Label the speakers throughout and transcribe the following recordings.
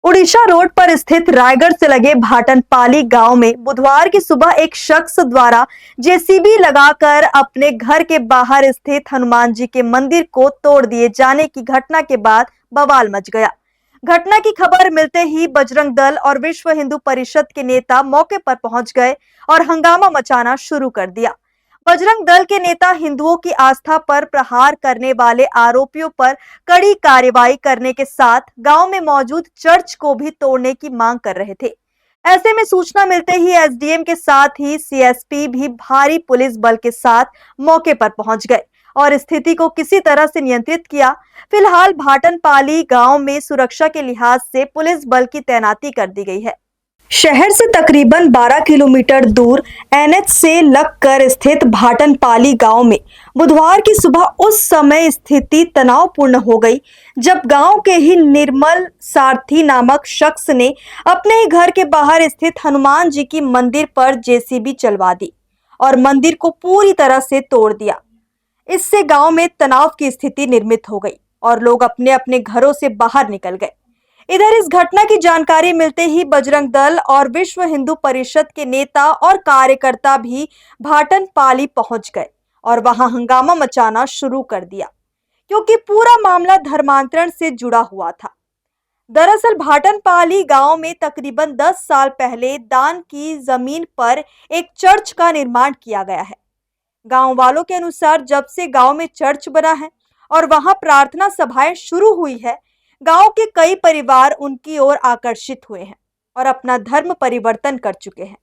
Speaker 1: Orissa road पर स्थित रायगढ़ से लगे भाटनपाली गांव में बुधवार की सुबह एक शख्स द्वारा जेसीबी लगाकर अपने घर के बाहर स्थित हनुमान जी के मंदिर को तोड़ दिए जाने की घटना के बाद बवाल मच गया। घटना की खबर मिलते ही बजरंग दल और विश्व हिंदू परिषद के नेता मौके पर पहुंच गए और हंगामा मचाना शुरू कर दिया। बजरंग दल के नेता हिंदुओं की आस्था पर प्रहार करने वाले आरोपियों पर कड़ी कार्रवाई करने के साथ गांव में मौजूद चर्च को भी तोड़ने की मांग कर रहे थे। ऐसे में सूचना मिलते ही एसडीएम के साथ ही सीएसपी भी भारी पुलिस बल के साथ मौके पर पहुंच गए और स्थिति को किसी तरह से नियंत्रित किया। फिलहाल भाटनपाली गांव में सुरक्षा के लिहाज से पुलिस बल की तैनाती कर दी गई है। शहर से तकरीबन 12 किलोमीटर दूर एनएच से लगकर स्थित भाटनपाली गांव में बुधवार की सुबह उस समय स्थिति तनावपूर्ण हो गई जब गांव के ही निर्मल सारथी नामक शख्स ने अपने ही घर के बाहर स्थित हनुमान जी की मंदिर पर जेसीबी चलवा दी और मंदिर को पूरी तरह से तोड़ दिया। इससे गांव में तनाव की स्थिति निर्मित हो गई और लोग अपने अपने घरों से बाहर निकल गए। इधर इस घटना की जानकारी मिलते ही बजरंग दल और विश्व हिंदू परिषद के नेता और कार्यकर्ता भी भाटनपाली पहुंच गए और वहां हंगामा मचाना शुरू कर दिया, क्योंकि पूरा मामला धर्मांतरण से जुड़ा हुआ था। दरअसल भाटनपाली गांव में तकरीबन 10 साल पहले दान की जमीन पर एक चर्च का निर्माण किया गया है। गांव वालों के अनुसार जब से गांव में चर्च बना है और वहां प्रार्थना सभाएं शुरू हुई है, गांव के कई परिवार उनकी ओर आकर्षित हुए हैं और अपना धर्म परिवर्तन कर चुके हैं,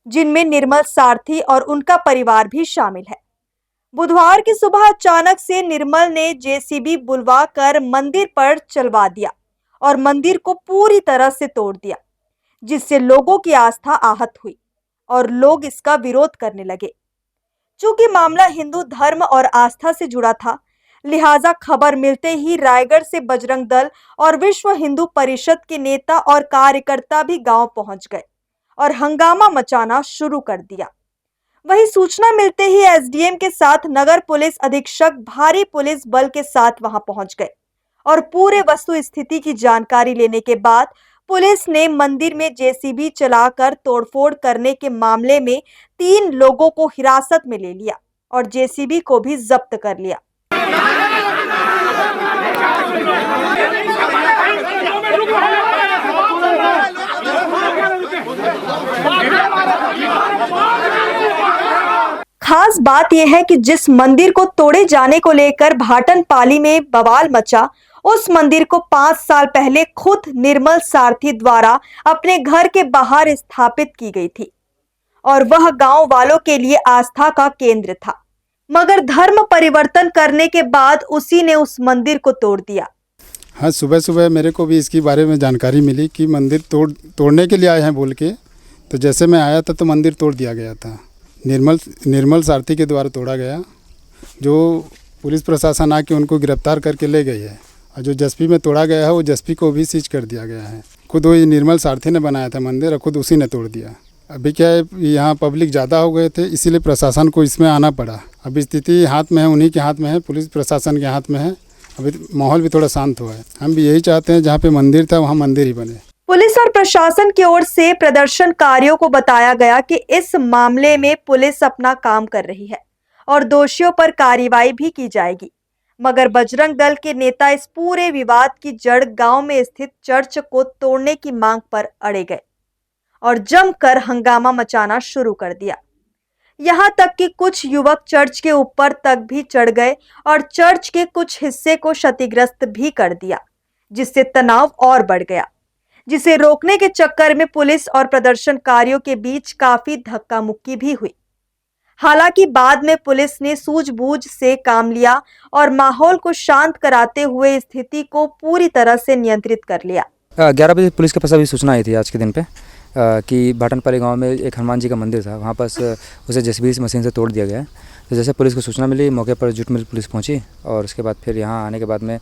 Speaker 1: जिनमें निर्मल सारथी और उनका परिवार भी शामिल है। बुधवार की सुबह अचानक से निर्मल ने जेसीबी बुलवा कर मंदिर पर चलवा दिया और मंदिर को पूरी तरह से तोड़ दिया, जिससे लोगों की आस्था आहत हुई और लोग इसका विरोध करने लगे। चूंकि मामला हिंदू धर्म और आस्था से जुड़ा था, लिहाजा खबर मिलते ही रायगढ़ से बजरंग दल और विश्व हिंदू परिषद के नेता और कार्यकर्ता भी गांव पहुंच गए और हंगामा मचाना शुरू कर दिया। वहीं सूचना मिलते ही एसडीएम के साथ नगर पुलिस अधीक्षक भारी पुलिस बल के साथ वहां पहुंच गए और पूरे वस्तु स्थिति की जानकारी लेने के बाद पुलिस ने मंदिर में जेसीबी चलाकर तोड़फोड़ करने के मामले में 3 लोगों को हिरासत में ले लिया और जेसीबी को भी जब्त कर लिया। खास बात यह है कि जिस मंदिर को तोड़े जाने को लेकर भाटनपाली में बवाल मचा, उस मंदिर को 5 साल पहले खुद निर्मल सारथी द्वारा अपने घर के बाहर स्थापित की गई थी और वह गांव वालों के लिए आस्था का केंद्र था, मगर धर्म परिवर्तन करने के बाद उसी ने उस मंदिर को तोड़ दिया।
Speaker 2: हाँ, सुबह सुबह मेरे को भी इसके बारे में जानकारी मिली कि मंदिर तोड़ने के लिए आए हैं बोल के, तो जैसे मैं आया था तो मंदिर तोड़ दिया गया था। निर्मल सारथी के द्वारा तोड़ा गया, जो पुलिस प्रशासन आके उनको गिरफ्तार करके ले गई है और जो जसपी में तोड़ा गया है वो जसपी को भी सीज कर दिया गया है। खुद वही निर्मल सारथी ने बनाया था मंदिर और खुद उसी ने तोड़ दिया। अभी क्या है, यहाँ पब्लिक ज़्यादा हो गए थे, इसीलिए प्रशासन को इसमें आना पड़ा। अभी स्थिति हाथ में है, उन्हीं के हाथ में है, पुलिस प्रशासन के हाथ में है। अभी माहौल भी थोड़ा शांत हुआ है। हम भी यही चाहते हैं जहाँ पे मंदिर था वहाँ मंदिर ही बने।
Speaker 1: पुलिस और प्रशासन की ओर से प्रदर्शनकारियों को बताया गया कि इस मामले में पुलिस अपना काम कर रही है और दोषियों पर कार्रवाई भी की जाएगी, मगर बजरंग दल के नेता इस पूरे विवाद की जड़ गांव में स्थित चर्च को तोड़ने की मांग पर अड़े गए और जमकर हंगामा मचाना शुरू कर दिया। यहां तक कि कुछ युवक चर्च के ऊपर तक भी चढ़ गए और चर्च के कुछ हिस्से को क्षतिग्रस्त भी कर दिया, जिससे तनाव और बढ़ गया, जिसे रोकने के चक्कर में पुलिस और प्रदर्शनकारियों के बीच काफी धक्का मुक्की भी हुई। हालांकि बाद में पुलिस ने सूझबूझ से काम लिया और माहौल को शांत कराते हुए स्थिति को पूरी तरह से नियंत्रित कर लिया।
Speaker 3: 11 बजे पुलिस के पास अभी सूचना आई थी आज के दिन पे कि भाटनपाली गांव में एक हनुमान जी का मंदिर था, वहाँ पास उसे जेसीबी मशीन से तोड़ दिया गया है। तो जैसे पुलिस को सूचना मिली, मौके पर जुट मिल पुलिस पहुंची और उसके बाद फिर यहाँ आने के बाद में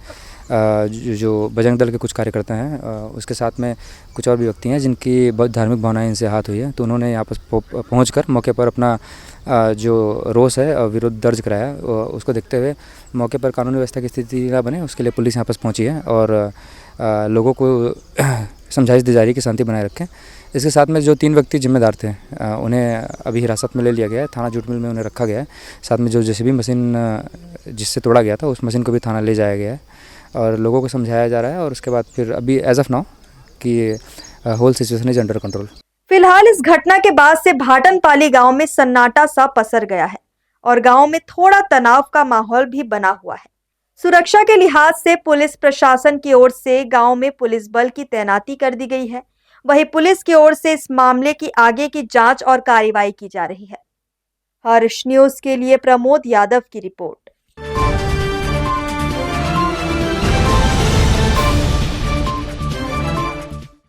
Speaker 3: जो बजरंग दल के कुछ कार्यकर्ता हैं, उसके साथ में कुछ और भी व्यक्ति हैं जिनकी बहुत धार्मिक भावनाएं इनसे हाथ हुई है, तो उन्होंने यहाँ पर पहुँच मौके पर अपना जो रोष है और विरोध दर्ज कराया। उसको देखते हुए मौके पर कानून व्यवस्था की स्थिति न बने, उसके लिए पुलिस यहाँ पर पहुँची है और लोगों को समझाइश दी जा रही है कि शांति बनाए रखें। इसके साथ में जो 3 व्यक्ति जिम्मेदार थे उन्हें अभी हिरासत में ले लिया गया है, थाना जूट मिल में उन्हें रखा गया है। साथ में जो जेसीबी मशीन जिससे तोड़ा गया था उस मशीन को भी थाना ले जाया गया है और लोगों को समझाया जा रहा है और उसके बाद फिर अभी एज ऑफ नाउ कि whole situation is under control.
Speaker 1: फिलहाल इस घटना के बाद से भाटनपाली गांव में सन्नाटा सा पसर गया है और गांव में थोड़ा तनाव का माहौल भी बना हुआ है। सुरक्षा के लिहाज से पुलिस प्रशासन की ओर से गांव में पुलिस बल की तैनाती कर दी गई है। वहीं पुलिस की ओर से इस मामले की आगे की जांच और कार्रवाई की जा रही है। हर्ष न्यूज के लिए प्रमोद यादव की रिपोर्ट।